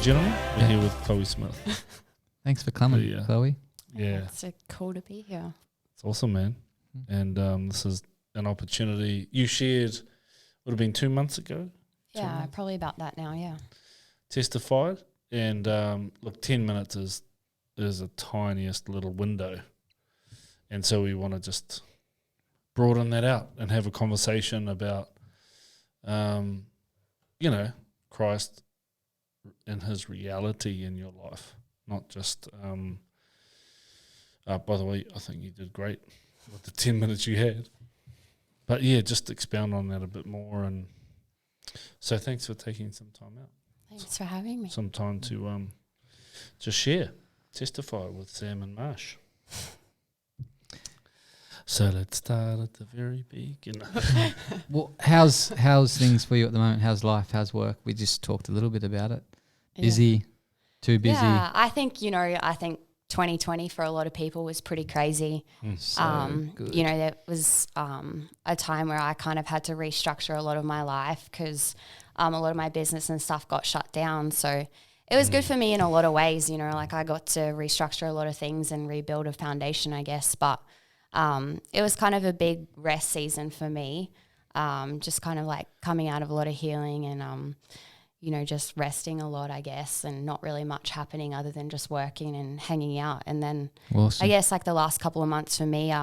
gentlemen, we're here with Chloe Smith. Thanks for coming, Chloe. Yeah. It's so cool to be here. It's awesome, man. And this is an opportunity. You shared, would have been 2 months ago? Yeah, probably about that now, yeah. Testified. And look, 10 minutes is a tiniest little window. And so we want to just broaden that out and have a conversation about, Christ and his reality in your life. Not just, by the way, I think you did great with the 10 minutes you had. But yeah, just expound on that a bit more. And so thanks for taking some time out. Thanks for having me. Some time to just share, testify with Sam and Marsh. So let's start at the very beginning. Well, how's things for you at the moment? How's life? How's work? We just talked a little bit about it. Busy, too busy. Yeah, I think 2020 for a lot of people was pretty crazy. So good. There was a time where I kind of had to restructure a lot of my life because a lot of my business and stuff got shut down. So it was good for me in a lot of ways, I got to restructure a lot of things and rebuild a foundation, I guess. But it was kind of a big rest season for me, just kind of like coming out of a lot of healing and, just resting a lot, I guess, and not really much happening other than just working and hanging out. And then awesome. I guess like the last couple of months for me,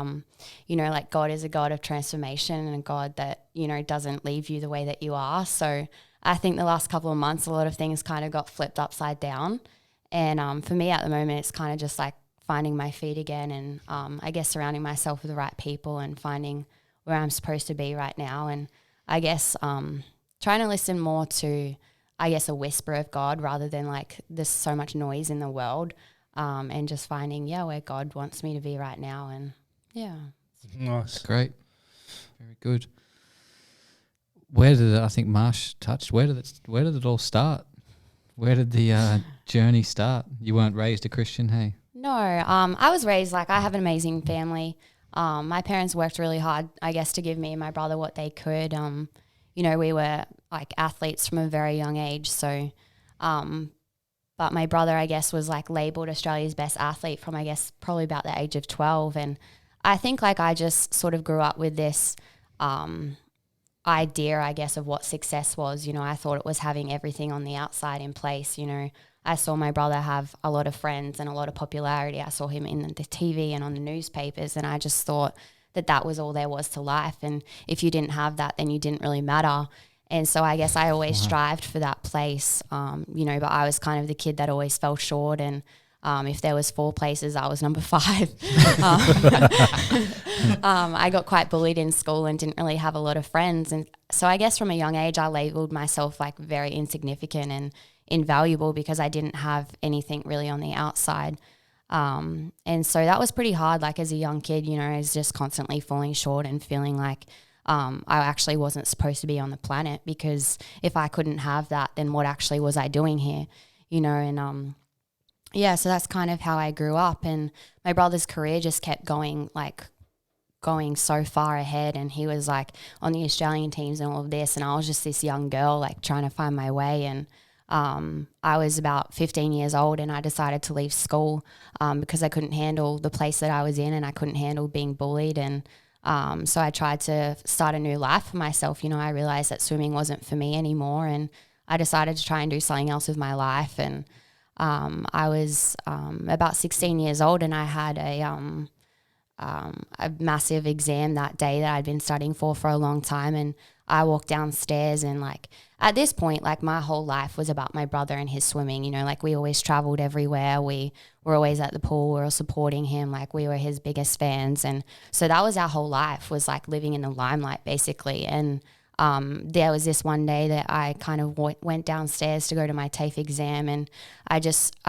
God is a God of transformation and a God that, doesn't leave you the way that you are. So I think the last couple of months, a lot of things kind of got flipped upside down. And for me at the moment, it's kind of just like finding my feet again and I guess surrounding myself with the right people and finding where I'm supposed to be right now. And I guess trying to listen more to, I guess, a whisper of God rather than like there's so much noise in the world and just finding, where God wants me to be right now. And Nice. Great. Very good. Where did I think Marsh touched? Where did it all start? Where did the journey start? You weren't raised a Christian, hey? No, I was raised I have an amazing family. My parents worked really hard, I guess, to give me and my brother what they could. We were like athletes from a very young age. So, but my brother, I guess, was like labeled Australia's best athlete from, I guess, probably about the age of 12. And I think I just sort of grew up with this idea, I guess, of what success was. I thought it was having everything on the outside in place. I saw my brother have a lot of friends and a lot of popularity. I saw him in the TV and on the newspapers, and I just thought that was all there was to life. And if you didn't have that, then you didn't really matter. And so I guess I always strived for that place, but I was kind of the kid that always fell short. And if there was 4 places, I was number 5. I got quite bullied in school and didn't really have a lot of friends. And so I guess from a young age, I labeled myself like very insignificant and invaluable because I didn't have anything really on the outside. And so that was pretty hard, like as a young kid, I was just constantly falling short and feeling like I actually wasn't supposed to be on the planet, because if I couldn't have that, then what actually was I doing here, and so that's kind of how I grew up. And my brother's career just kept going so far ahead, and he was like on the Australian teams and all of this, and I was just this young girl like trying to find my way. And I was about 15 years old and I decided to leave school because I couldn't handle the place that I was in, and I couldn't handle being bullied. And so I tried to start a new life for myself. I realized that swimming wasn't for me anymore, and I decided to try and do something else with my life. And I was about 16 years old, and I had a massive exam that day that I'd been studying for a long time. And I walked downstairs, and at this point, my whole life was about my brother and his swimming. We always traveled everywhere. We were always at the pool. We were supporting him. We were his biggest fans. And so that was our whole life, was living in the limelight basically. And there was this one day that I kind of went downstairs to go to my TAFE exam, and I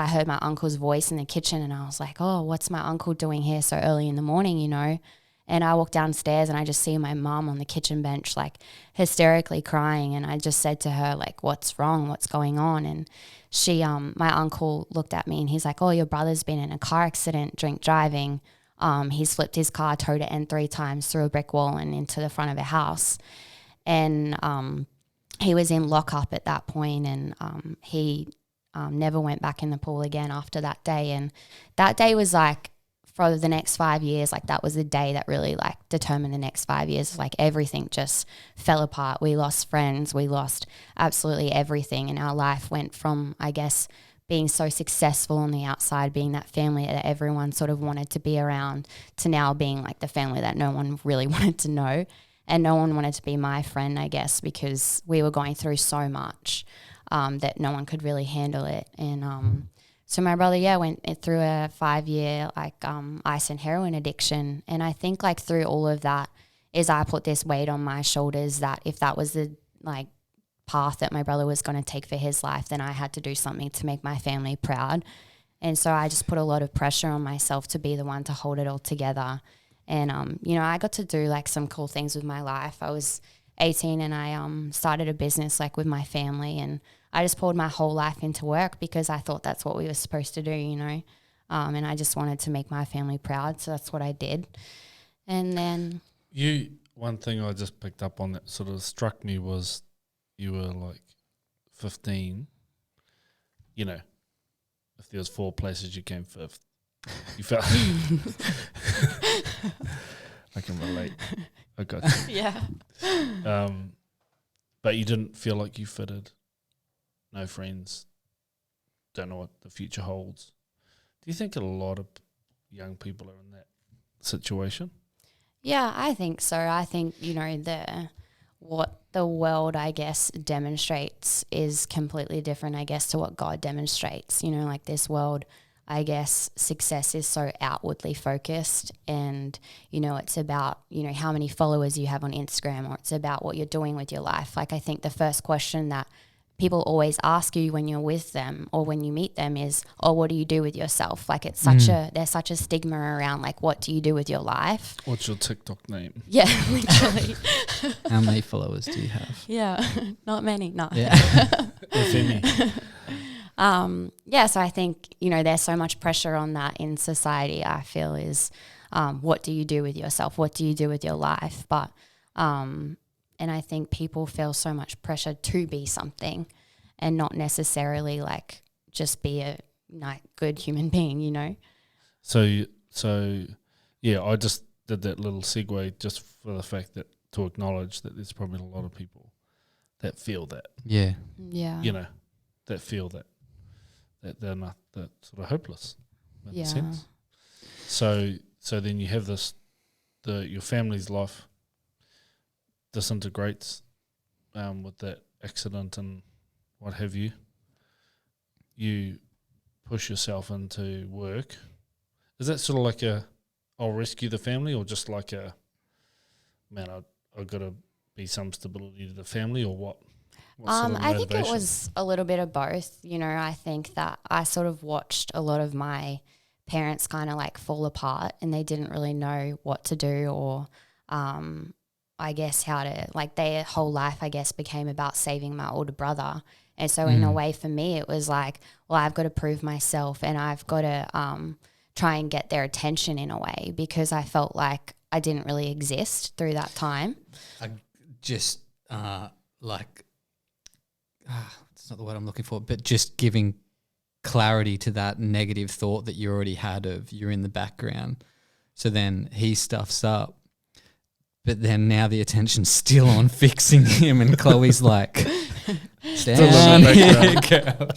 heard my uncle's voice in the kitchen, and I was like, oh, what's my uncle doing here so early in the morning, And I walked downstairs and I just see my mum on the kitchen bench, hysterically crying. And I just said to her, what's wrong? What's going on? And my uncle looked at me and he's like, oh, your brother's been in a car accident, drink driving. He's flipped his car, towed it in 3 times through a brick wall and into the front of a house. And he was in lockup at that point, and he never went back in the pool again after that day. And that day was like, for the next 5 years, like that was the day that really like determined the next 5 years. Like everything just fell apart. We lost friends. We lost absolutely everything. And our life went from, I guess, being so successful on the outside, being that family that everyone sort of wanted to be around, to now being like the family that no one really wanted to know. And no one wanted to be my friend, I guess, because we were going through so much that no one could really handle it. And so my brother, went through a 5-year like ice and heroin addiction. And I think like through all of that is I put this weight on my shoulders that if that was the like path that my brother was going to take for his life, then I had to do something to make my family proud. And so I just put a lot of pressure on myself to be the one to hold it all together. And, I got to do like some cool things with my life. I was 18 and I started a business like with my family, and I just poured my whole life into work because I thought that's what we were supposed to do, and I just wanted to make my family proud. So that's what I did. And then one thing I just picked up on that sort of struck me was you were like 15, if there was 4 places you came 5th, you felt I can relate. I got you. Yeah. But you didn't feel like you fitted. No friends. Don't know what the future holds. Do you think a lot of young people are in that situation? Yeah, I think so. I think, what the world, I guess, demonstrates is completely different, I guess, to what God demonstrates. Like this world, I guess, success is so outwardly focused, and, it's about, how many followers you have on Instagram, or it's about what you're doing with your life. Like I think the first question that people always ask you when you're with them or when you meet them is, oh, what do you do with yourself? Like it's there's such a stigma around like, what do you do with your life? What's your TikTok name? Yeah, literally. How many followers do you have? Yeah, not many, no. Yeah. If any. So I think, there's so much pressure on that in society, I feel, is what do you do with yourself? What do you do with your life? But and I think people feel so much pressure to be something and not necessarily like just be a good human being, So I just did that little segue just for the fact that to acknowledge that there's probably a lot of people that feel that. Yeah. Yeah. That feel that they're not that sort of hopeless in a sense. So then you have your family's life disintegrates with that accident and what have you. You push yourself into work. Is that sort of like I'll rescue the family, or just like I've got to be some stability to the family, or what? I think it was a little bit of both. I think that I sort of watched a lot of my parents kind of like fall apart, and they didn't really know what to do, or I guess how to, like their whole life, I guess, became about saving my older brother. And so in a way for me, it was like, well, I've got to prove myself, and I've got to try and get their attention in a way, because I felt like I didn't really exist through that time. It's not the word I'm looking for, but just giving clarity to that negative thought that you already had of you're in the background. So then he stuffs up, but then now the attention's still on fixing him, and Chloe's like, down here, girl.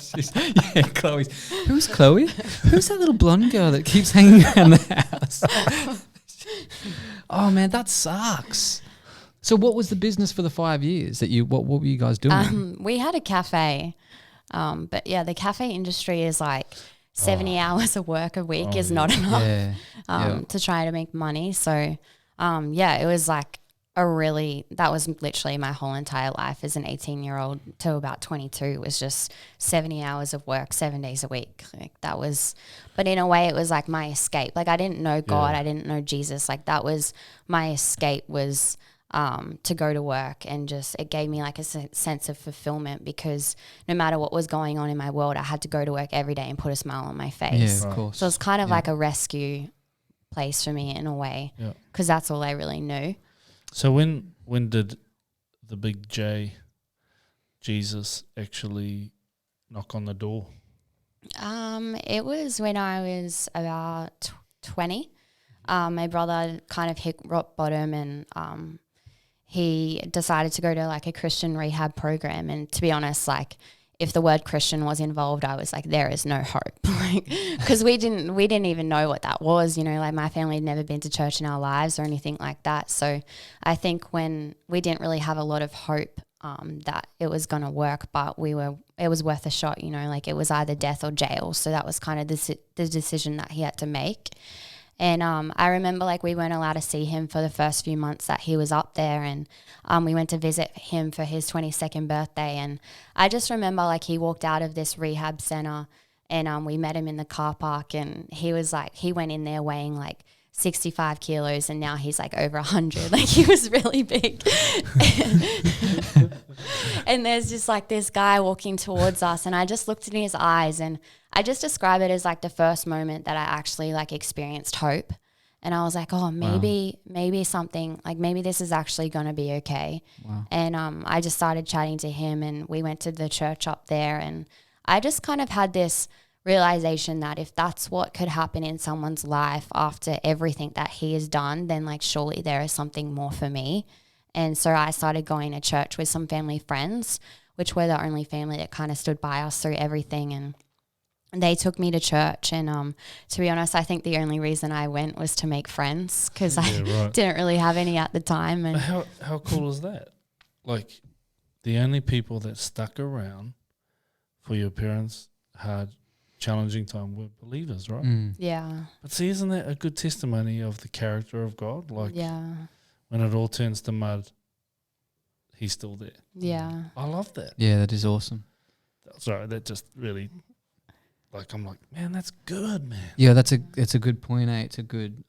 Chloe's. Who's Chloe? Who's that little blonde girl that keeps hanging around the house? Oh man, that sucks. So what was the business for the 5 years that what were you guys doing? We had a cafe, but yeah, the cafe industry is like 70 hours of work a week is not enough to try to make money. So it was like that was literally my whole entire life as an 18-year-old to about 22. It was just 70 hours of work, 7 days a week. Like that was, but in a way it was like my escape. Like I didn't know God. I didn't know Jesus. Like that was my escape, was to go to work, and just it gave me like a sense of fulfillment, because no matter what was going on in my world, I had to go to work every day and put a smile on my face. Yeah, of course. So it's kind of like a rescue place for me in a way, because that's all I really knew. So when did the big J, Jesus, actually knock on the door It was when I was about 20. My brother kind of hit rock bottom, and he decided to go to like a Christian rehab program. And to be honest, like if the word Christian was involved, I was like, there is no hope, like because we didn't even know what that was. You know, like my family had never been to church in our lives or anything like that. So I think when we didn't really have a lot of hope that it was going to work, but it was worth a shot. You know, like it was either death or jail. So that was kind of the decision that he had to make. And I remember like we weren't allowed to see him for the first few months that he was up there, and we went to visit him for his 22nd birthday. And I just remember like he walked out of this rehab center, and we met him in the car park, and he was like, he went in there weighing like 65 kilos, and now he's like over 100. Like he was really big. And there's just like this guy walking towards us, and I just looked in his eyes, and I just describe it as like the first moment that I actually like experienced hope. And I was like, oh, maybe something, like maybe this is actually going to be okay. Wow. And I just started chatting to him, and we went to the church up there, and I just kind of had this realization that if that's what could happen in someone's life after everything that he has done, then like surely there is something more for me. And so I started going to church with some family friends, which were the only family that kind of stood by us through everything. And they took me to church, and to be honest, I think the only reason I went was to make friends, because I didn't really have any at the time. And how cool is that? Like the only people that stuck around for your parents' hard, challenging time were believers, right? Yeah. But see, isn't that a good testimony of the character of God? Like when it all turns to mud, he's still there. Yeah. I love that. Yeah, that is awesome. Sorry, that just really, like, I'm like, man, that's good, man. Yeah, it's a good point, eh? It's a good,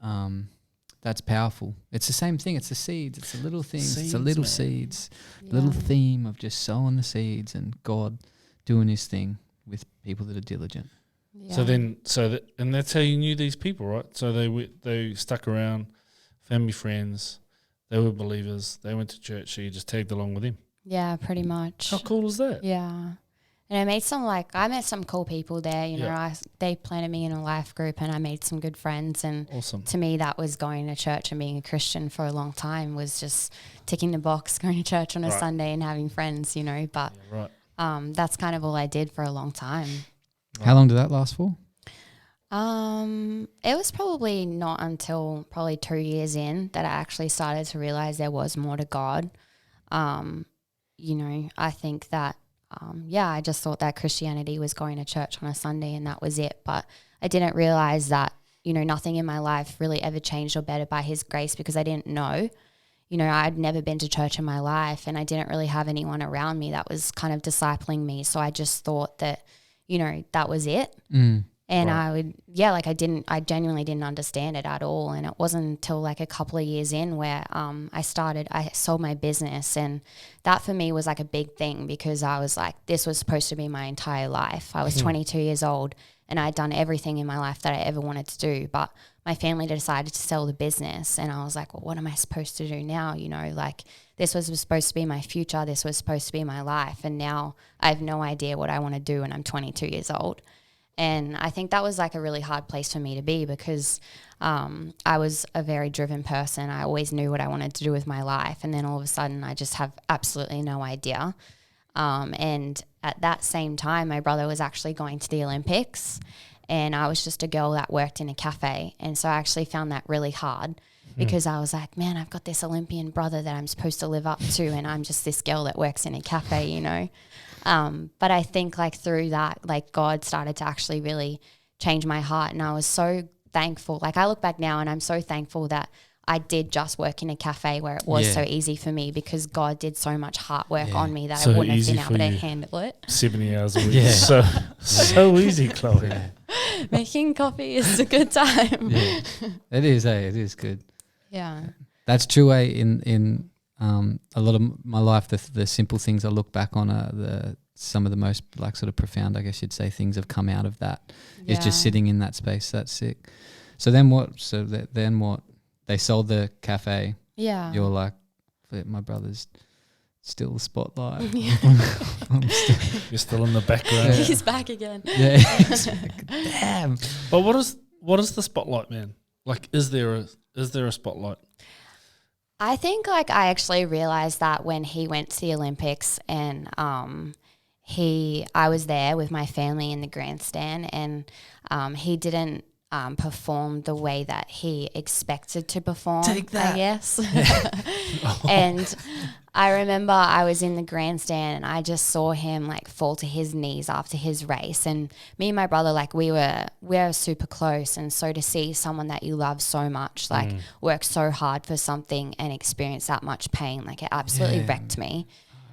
that's powerful. It's the same thing. It's the seeds. It's the little things. It's the little seeds. Little theme of just sowing the seeds and God doing his thing with people that are diligent. Yeah. And that's how you knew these people, right? So they stuck around, family, friends. They were believers. They went to church, so you just tagged along with him. Yeah, pretty much. How cool is that? Yeah. And I met some cool people there. You know, they planted me in a life group, and I made some good friends. And awesome. To me, that was going to church and being a Christian for a long time was just ticking the box, going to church on a Sunday and having friends, you know. But that's kind of all I did for a long time. How long did that last for? It was probably not until probably 2 years in that I actually started to realize there was more to God. You know, I think that, I just thought that Christianity was going to church on a Sunday and that was it. But I didn't realize that, you know, nothing in my life really ever changed or bettered by his grace, because I didn't know. You know, I'd never been to church in my life, and I didn't really have anyone around me that was kind of discipling me. So I just thought that, you know, that was it. And I genuinely didn't understand it at all. And it wasn't until like a couple of years in where I sold my business. And that for me was like a big thing, because I was like, this was supposed to be my entire life. I was 22 years old, and I'd done everything in my life that I ever wanted to do. But my family decided to sell the business. And I was like, well, what am I supposed to do now? You know, like this was supposed to be my future. This was supposed to be my life. And now I have no idea what I want to do when I'm 22 years old. And I think that was like a really hard place for me to be, because I was a very driven person. I always knew what I wanted to do with my life. And then all of a sudden I just have absolutely no idea. And at that same time, my brother was actually going to the Olympics, and I was just a girl that worked in a cafe. And so I actually found that really hard, because I was like, man, I've got this Olympian brother that I'm supposed to live up to, and I'm just this girl that works in a cafe, you know. But I think like through that, like God started to actually really change my heart. And I was so thankful. Like I look back now and I'm so thankful that I did just work in a cafe where it was so easy for me, because God did so much hard work on me that I wouldn't have been able to handle it. 70 hours a week. So easy, Chloe. Making coffee is a good time. It is, it is good. Yeah. That's true, in a lot of my life, the simple things I look back on are some of the most like sort of profound, I guess you'd say, things have come out of that. It's just sitting in that space. That's sick. So then what? Then what? They sold the cafe. Yeah. You're like, my brother's still the spotlight. You're still in the background. Yeah. He's back again. Yeah. Damn. But what is the spotlight, man? Like, is there a spotlight? I think like I actually realized that when he went to the Olympics and I was there with my family in the grandstand and he didn't perform the way that he expected to perform, Take that. I guess. And I remember I was in the grandstand and I just saw him like fall to his knees after his race. And me and my brother, like we were super close. And so to see someone that you love so much, like work so hard for something and experience that much pain, like it absolutely wrecked me.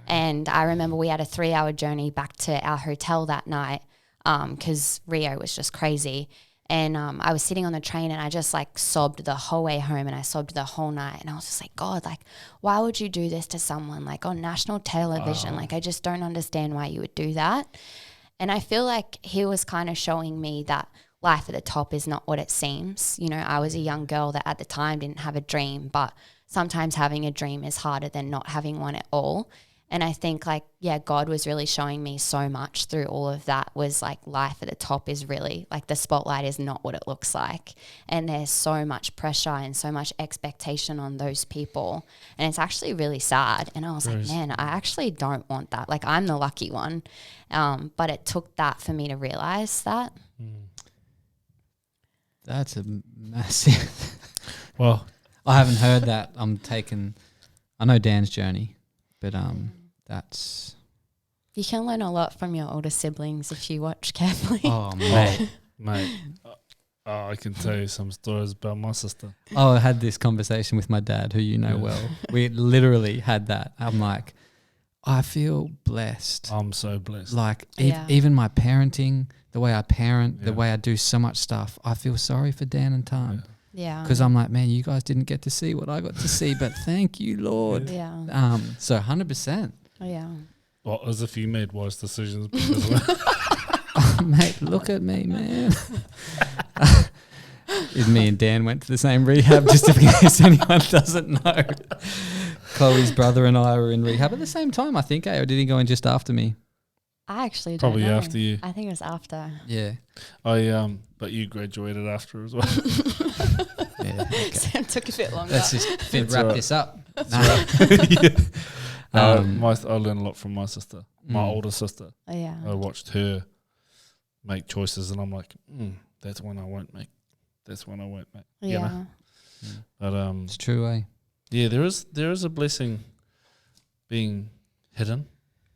And I remember we had a 3-hour journey back to our hotel that night because Rio was just crazy. And I was sitting on the train and I just like sobbed the whole way home and I sobbed the whole night. And I was just like, God, like, why would you do this to someone like on national television? Like, I just don't understand why you would do that. And I feel like he was kind of showing me that life at the top is not what it seems. You know, I was a young girl that at the time didn't have a dream, but sometimes having a dream is harder than not having one at all. And I think like, yeah, God was really showing me so much through all of that was like life at the top is really like the spotlight is not what it looks like. And there's so much pressure and so much expectation on those people. And it's actually really sad. And I was like, man, I actually don't want that. Like I'm the lucky one. But it took that for me to realize that. That's a massive. Well, I haven't heard that. I know Dan's journey, but that's. You can learn a lot from your older siblings if you watch carefully. Oh, mate. mate, I can tell you some stories about my sister. Oh, I had this conversation with my dad, who you know well. We literally had that. I'm like, I feel blessed. I'm so blessed. Like even my parenting, the way I parent, the way I do so much stuff, I feel sorry for Dan and Tom. Yeah. Because I'm like, man, you guys didn't get to see what I got to see, but thank you, Lord. Yeah. So 100%. Yeah. Well, as if you made wise decisions. Because Mate, look at me, man. Me and Dan went to the same rehab, just in case anyone doesn't know. Chloe's brother and I were in rehab at the same time, I think, or did he go in just after me? I actually don't probably know. after you. I think it was after. Yeah. But you graduated after as well. Yeah. Okay. Sam took a bit longer. Let's just wrap this up. I learned a lot from my sister, my older sister. Oh, yeah. I watched her make choices, and I'm like, that's one I won't make. That's one I won't make. Yeah. You know? But It's true, eh? yeah, there is a blessing being hidden.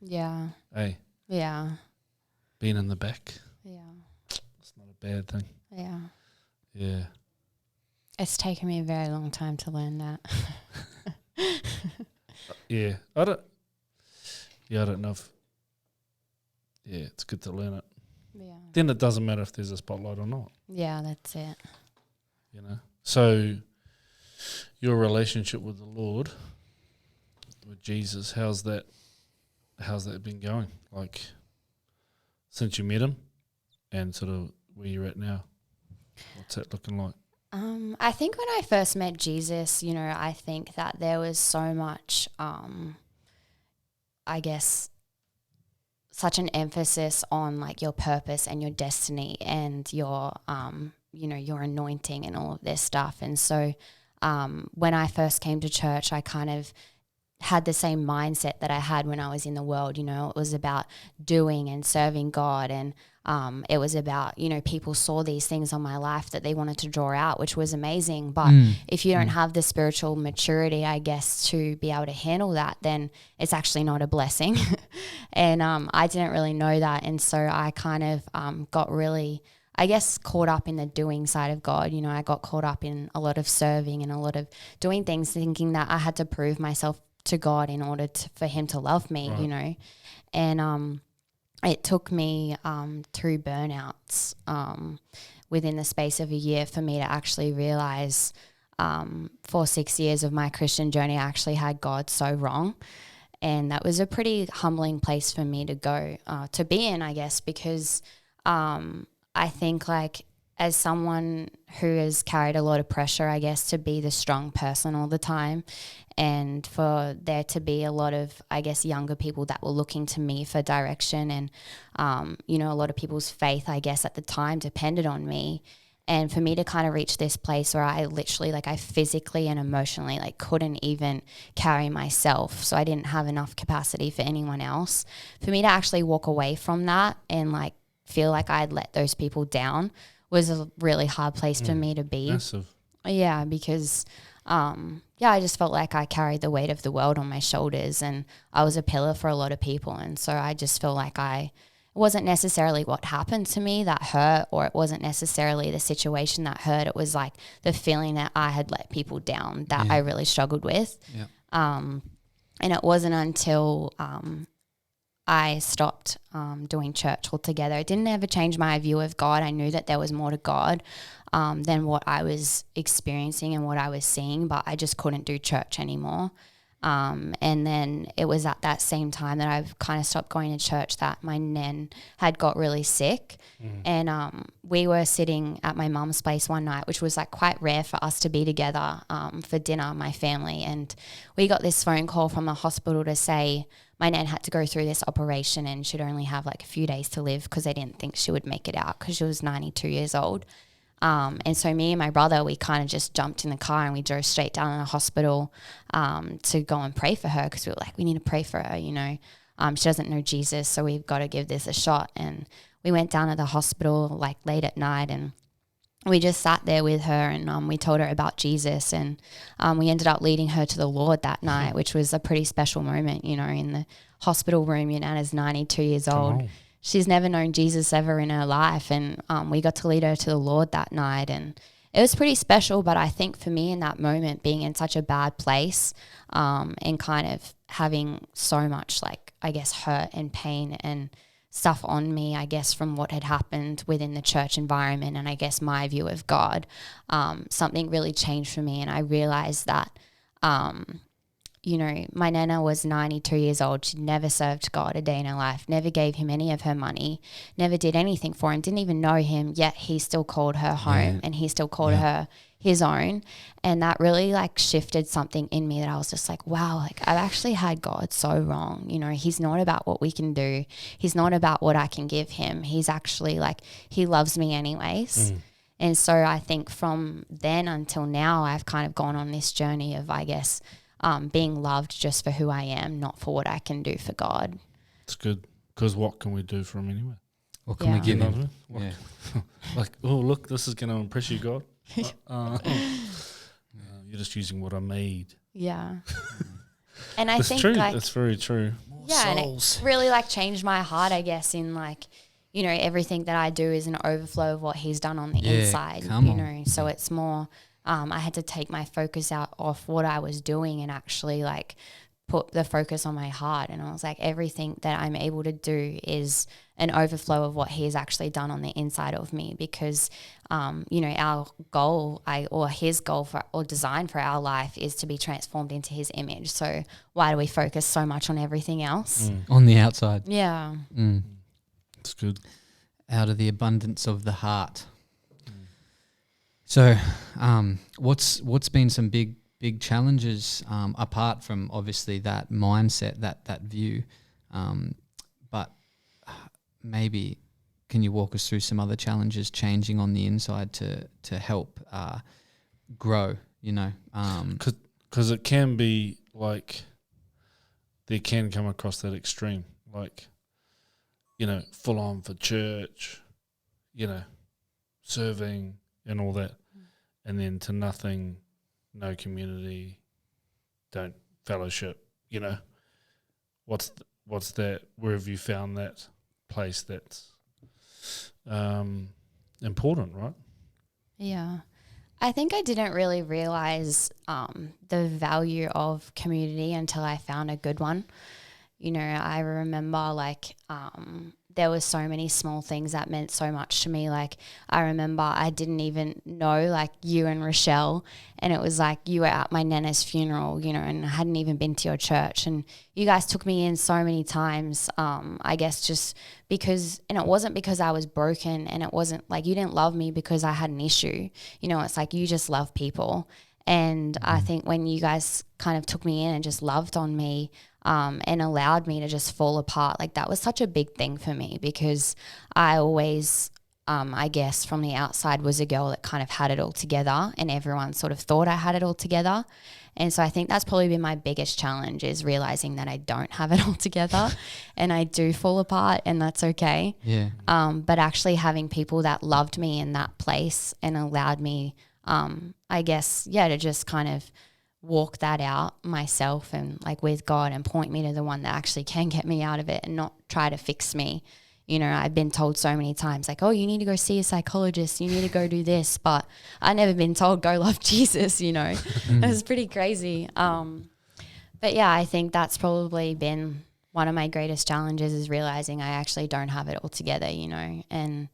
Yeah. Hey, Yeah. being in the back. Yeah. It's not a bad thing. Yeah. Yeah. It's taken me a very long time to learn that. Yeah. I don't know if. Yeah, it's good to learn it. Yeah. Then it doesn't matter if there's a spotlight or not. Yeah, that's it. You know. So, your relationship with the Lord, with Jesus, how's that been going? Like, since you met him, and sort of where you're at now, what's that looking like? I think when I first met Jesus, you know, I think that there was so much, I guess, such an emphasis on like your purpose and your destiny and your, you know, your anointing and all of this stuff. And so when I first came to church, I kind of had the same mindset that I had when I was in the world. You know, it was about doing and serving God, and it was about, you know, people saw these things on my life that they wanted to draw out, which was amazing. But if you don't have the spiritual maturity, I guess, to be able to handle that, then it's actually not a blessing. And I didn't really know that. And so I kind of got really, I guess, caught up in the doing side of God. You know, I got caught up in a lot of serving and a lot of doing things, thinking that I had to prove myself to God in order for him to love me, you know. And it took me through burnouts within the space of a year for me to actually realize for 6 years of my Christian journey, I actually had God so wrong. And that was a pretty humbling place for me to go, to be in, I guess, because I think like as someone who has carried a lot of pressure, I guess, to be the strong person all the time, and for there to be a lot of, I guess, younger people that were looking to me for direction, and, you know, a lot of people's faith, I guess, at the time depended on me. And for me to kind of reach this place where I literally, like, I physically and emotionally, like, couldn't even carry myself. So I didn't have enough capacity for anyone else. For me to actually walk away from that and, like, feel like I'd let those people down was a really hard place for me to be. Massive. Yeah, because, I just felt like I carried the weight of the world on my shoulders, and I was a pillar for a lot of people. And so I just feel like it wasn't necessarily what happened to me that hurt, or it wasn't necessarily the situation that hurt. It was like the feeling that I had let people down that I really struggled with. Yeah. And it wasn't until I stopped doing church altogether. It didn't ever change my view of God. I knew that there was more to God than what I was experiencing and what I was seeing, but I just couldn't do church anymore. And then it was at that same time that I've kind of stopped going to church that my nan had got really sick. And we were sitting at my mum's place one night, which was like quite rare for us to be together for dinner, my family. And we got this phone call from the hospital to say my nan had to go through this operation and she'd only have like a few days to live because they didn't think she would make it out because she was 92 years old. And so me and my brother, we kind of just jumped in the car and we drove straight down to the hospital to go and pray for her, because we were like, we need to pray for her, you know. She doesn't know Jesus, so we've got to give this a shot. And we went down to the hospital like late at night, and we just sat there with her, and we told her about Jesus, and we ended up leading her to the Lord that night, which was a pretty special moment, you know, in the hospital room. Your Nana's 92 years old. She's never known Jesus ever in her life, and we got to lead her to the Lord that night, and it was pretty special. But I think for me in that moment, being in such a bad place and kind of having so much, like, I guess, hurt and pain and stuff on me, I guess, from what had happened within the church environment, and I guess my view of God, something really changed for me. And I realized that you know, my Nana was 92 years old. She'd never served God a day in her life, never gave him any of her money, never did anything for him, didn't even know him, yet he still called her home and he still called her his own. And that really like shifted something in me, that I was just like, wow, like I've actually had God so wrong. You know, he's not about what we can do. He's not about what I can give him. He's actually like, he loves me anyways. And so I think from then until now, I've kind of gone on this journey of, I guess, being loved just for who I am, not for what I can do for God. It's good, because what can we do for him anyway? What can we give You know him? what I mean? Like, oh, look, this is going to impress you, God. You're just using what I made. Yeah. And I think true. like, That's very true. Yeah, and it really like changed my heart, I guess, in like, you know, everything that I do is an overflow of what he's done on the inside, you know. So it's more, I had to take my focus out off what I was doing and actually like put the focus on my heart. And I was like, everything that I'm able to do is an overflow of what he's actually done on the inside of me, because, you know, our goal, or his goal for, or design for our life is to be transformed into his image. So why do we focus so much on everything else? On the outside. Yeah. It's good. Out of the abundance of the heart. So what's been some big challenges apart from obviously that mindset, that view, but maybe can you walk us through some other challenges changing on the inside to help grow, you know? Because it can be like, they can come across that extreme, like, you know, full on for church, you know, serving and all that, and then to nothing, no community, don't fellowship, you know. What's that? Where have you found that place that's important, right? Yeah. I think I didn't really realize the value of community until I found a good one. You know, I remember like there were so many small things that meant so much to me. Like I remember I didn't even know like you and Rochelle, and it was like you were at my nana's funeral, you know, and I hadn't even been to your church, and you guys took me in so many times. I guess just because, and it wasn't because I was broken, and it wasn't like you didn't love me because I had an issue. You know, it's like you just love people. And I think when you guys kind of took me in and just loved on me, and allowed me to just fall apart, like that was such a big thing for me, because I always, I guess from the outside was a girl that kind of had it all together, and everyone sort of thought I had it all together. And so I think that's probably been my biggest challenge, is realizing that I don't have it all together and I do fall apart, and that's okay. Yeah. But actually having people that loved me in that place and allowed me, I guess, to just kind of walk that out myself and like with God, and point me to the one that actually can get me out of it and not try to fix me. You know, I've been told so many times like, oh, you need to go see a psychologist, you need to go do this, but I never been told go love Jesus, you know. It's pretty crazy. But yeah, I think that's probably been one of my greatest challenges, is realizing I actually don't have it all together, you know, and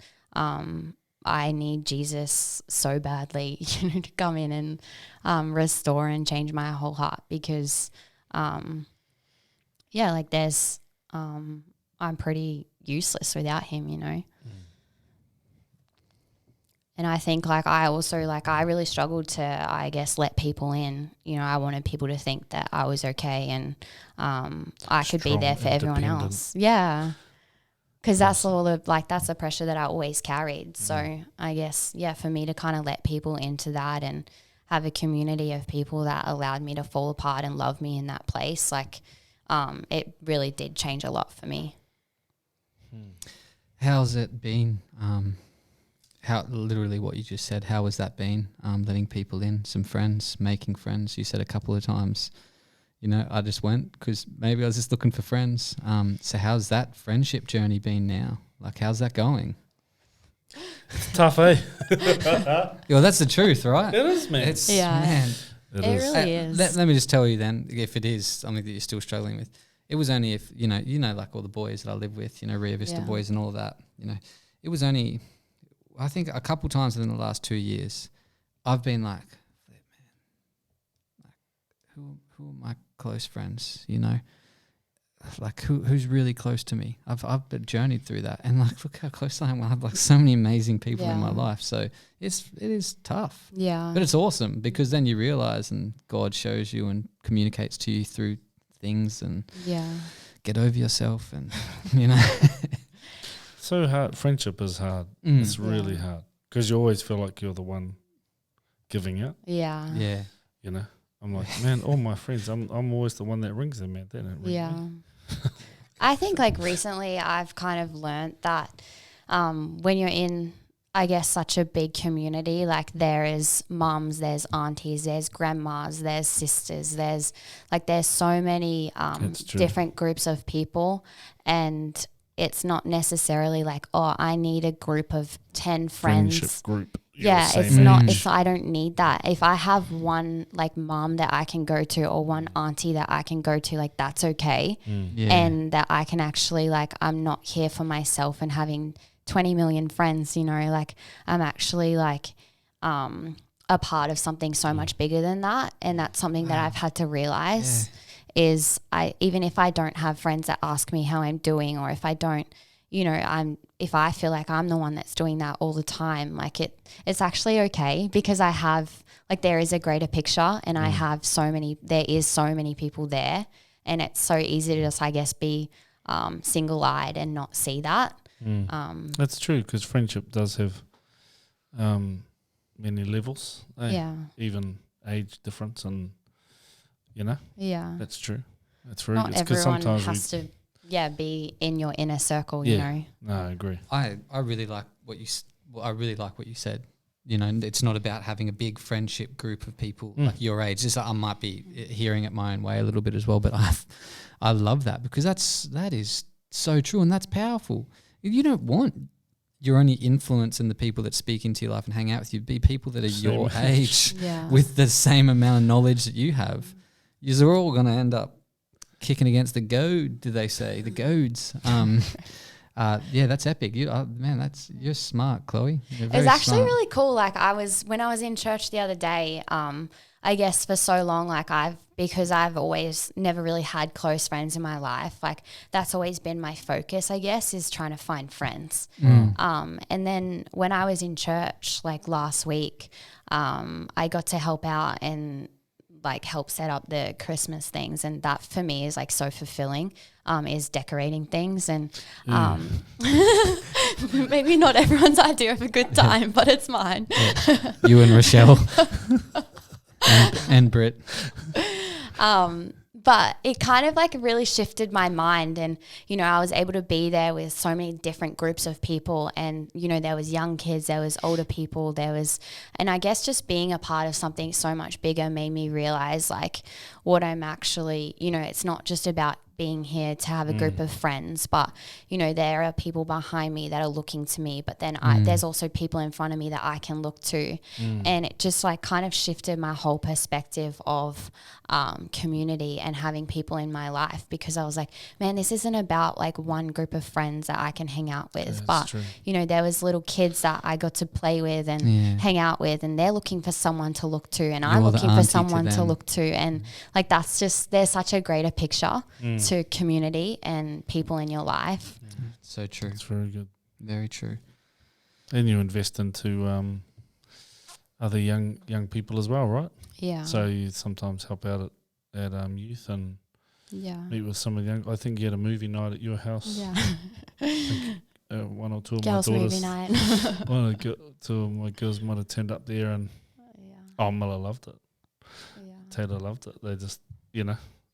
I need Jesus so badly, you know, to come in and restore and change my whole heart, because, like there's, I'm pretty useless without him, you know. And I think like I also like I really struggled to, I guess, let people in. You know, I wanted people to think that I was okay, and I could be there for everyone else. Yeah. Because that's all of like, that's the pressure that I always carried. So I guess, for me to kind of let people into that and have a community of people that allowed me to fall apart and love me in that place, like it really did change a lot for me. How's it been? How literally what you just said, how has that been? Letting people in, some friends, making friends. You said a couple of times, you know, I just went because maybe I was just looking for friends. So how's that friendship journey been now? Like, how's that going? It's tough, eh? Well, that's the truth, right? It is, man. It's, Yeah. man. It really is. Let me just tell you then, if it is something that you're still struggling with, it was only if, you know, like all the boys that I live with, you know, Rio Vista boys and all of that, you know, it was only, I think a couple times within the last 2 years, I've been like, man, like who are my close friends, you know? Like who's really close to me? I've journeyed through that, and like look how close I am. I have like so many amazing people in my life. So it is tough. Yeah. But it's awesome, because then you realize, and God shows you and communicates to you through things, and get over yourself, and you know. So hard. Friendship is hard. It's really hard, because you always feel like you're the one giving it. Yeah. Yeah. You know, I'm like, man, all my friends, I'm always the one that rings them, man. They don't ring me. I think like recently I've kind of learnt that when you're in, I guess, such a big community, like there is mums, there's aunties, there's grandmas, there's sisters, there's so many different groups of people, and it's not necessarily like, oh, I need a group of 10 friends. Friendship group. It's not, I don't need that. If I have one like mom that I can go to, or one auntie that I can go to, like that's okay. And that I can actually like, I'm not here for myself and having 20 million friends, you know, like I'm actually like a part of something so much bigger than that. And that's something that I've had to realize is even if I don't have friends that ask me how I'm doing, or if I don't, you know, if I feel like I'm the one that's doing that all the time, like it's actually okay, because I have like, there is a greater picture, and I have there is so many people there, and it's so easy to just, I guess, be single-eyed and not see that. That's true, because friendship does have many levels. Even age difference, and you know. That's true. That's very not good. Everyone sometimes has to be in your inner circle, you know. No, I agree. I really like what you said. You know, it's not about having a big friendship group of people like your age. Just I might be hearing it my own way a little bit as well, but I love that, because that is so true, and that's powerful. You don't want your only influence in the people that speak into your life and hang out with you be people that are your age with the same amount of knowledge that you have. You're all going to end up kicking against the goad, do they say? The goads. Yeah, that's epic. Man, you're smart, Chloe. You're It very was actually smart. really cool. Like when I was in church the other day, I guess for so long, like because I've always never really had close friends in my life. Like that's always been my focus, I guess, is trying to find friends. And then when I was in church, like last week, I got to help out and like help set up the Christmas things, and that for me is like so fulfilling. Is decorating things, and maybe not everyone's idea of a good time, but it's mine. Yeah. You and Rochelle and Britt. But it kind of like really shifted my mind, and I was able to be there with so many different groups of people, and there was young kids, there was older people, and I guess just being a part of something so much bigger made me realize like what I'm actually, it's not just about being here to have a group of friends, but there are people behind me that are looking to me, but then there's also people in front of me that I can look to, and it just like kind of shifted my whole perspective of community and having people in my life, because I was like, man, this isn't about like one group of friends that I can hang out with, but true. there was little kids that I got to play with and hang out with, and they're looking for someone to look to, and I'm looking for someone to look to, and like that's just, there's such a greater picture to community and people in your life. So true. It's very good. Very true. And you invest into other young people as well, right? Yeah. So you sometimes help out at youth and meet with some of the young. I think you had a movie night at your house. Yeah. One or two of Girls' my daughters. movie night. Two of my girls might have turned up there, and Miller loved it. Yeah. Taylor loved it. They just,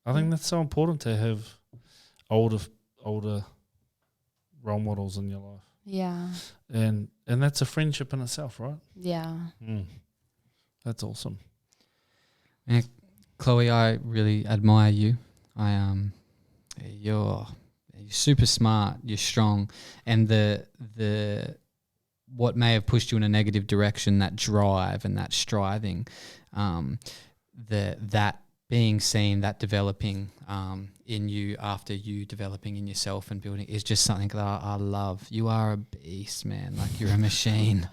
I think that's so important to have older role models in your life. Yeah. And that's a friendship in itself, right? Yeah. That's awesome. Yeah, Chloe, I really admire you. You're super smart. You're strong, and the what may have pushed you in a negative direction, that drive and that striving, that being seen, that developing in you after you developing in yourself and building is just something that I love. You are a beast, man. Like you're a machine.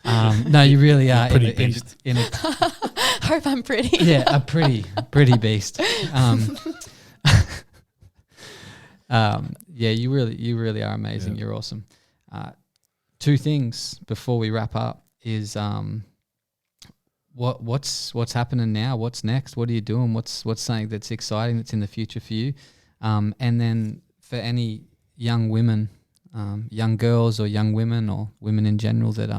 No, you really are. Pretty beast. Hope I'm pretty. Yeah, a pretty beast. Yeah, you really are amazing. Yeah. You're awesome. Two things before we wrap up is what's happening now? What's next? What are you doing? What's something that's exciting that's in the future for you? And then for any young women, young girls or young women or women in general that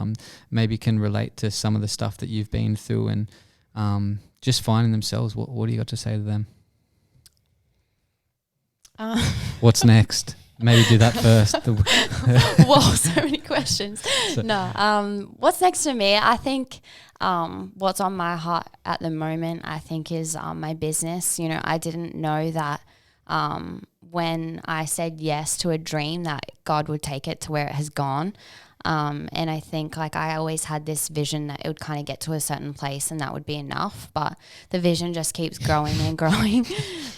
maybe can relate to some of the stuff that you've been through and just finding themselves, what do you got to say to them? What's next? Maybe do that first. Whoa, so many questions. What's next for me? I think what's on my heart at the moment, I think, is my business. I didn't know that when I said yes to a dream that God would take it to where it has gone. And I think like I always had this vision that it would kind of get to a certain place and that would be enough, but the vision just keeps growing and growing.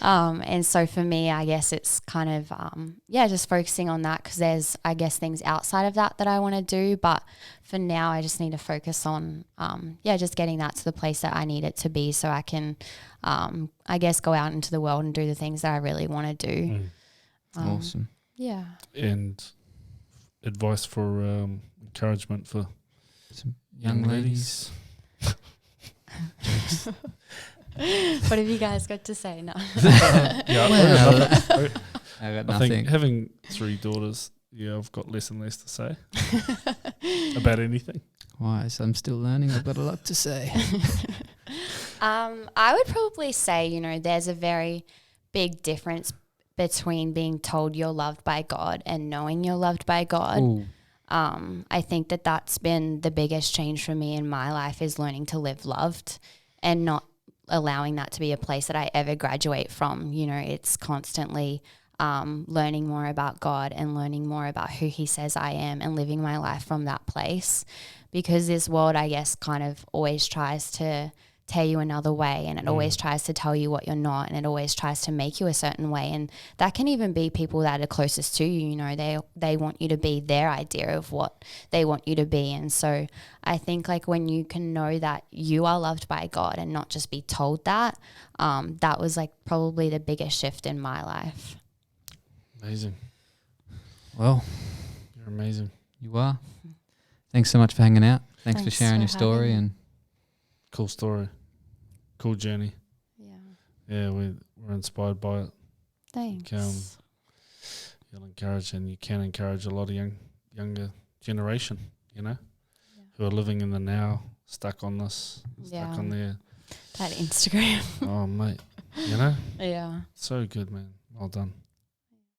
And so for me, I guess it's kind of, just focusing on that, because there's, I guess, things outside of that I want to do. But for now, I just need to focus on, just getting that to the place that I need it to be, so I can, I guess, go out into the world and do the things that I really want to do. Awesome. Yeah. And advice for encouragement for some young ladies. What have you guys got to say? No. I got nothing. I think having 3 daughters, I've got less and less to say about anything. Why? So I'm still learning. I've got a lot to say. I would probably say, there's a very big difference between being told you're loved by God and knowing you're loved by God. Ooh. I think that's been the biggest change for me in my life, is learning to live loved and not allowing that to be a place that I ever graduate from. It's constantly learning more about God and learning more about who He says I am and living my life from that place, because this world, I guess, kind of always tries to tear you another way, and it always tries to tell you what you're not, and it always tries to make you a certain way. And that can even be people that are closest to you, you know, they want you to be their idea of what they want you to be. And so I think like when you can know that you are loved by God and not just be told that, that was like probably the biggest shift in my life. Amazing. Well, You're amazing. you are. Thanks so much for hanging out. Thanks for Thanks sharing for your story. having me. And Cool story. Cool journey. Yeah. Yeah, we're inspired by it. Thanks. You'll encourage, and you can encourage a lot of younger generation, you know, who are living in the now, stuck on this, stuck on there. That Instagram. Oh, mate, you know, Yeah. so good, man. Well done.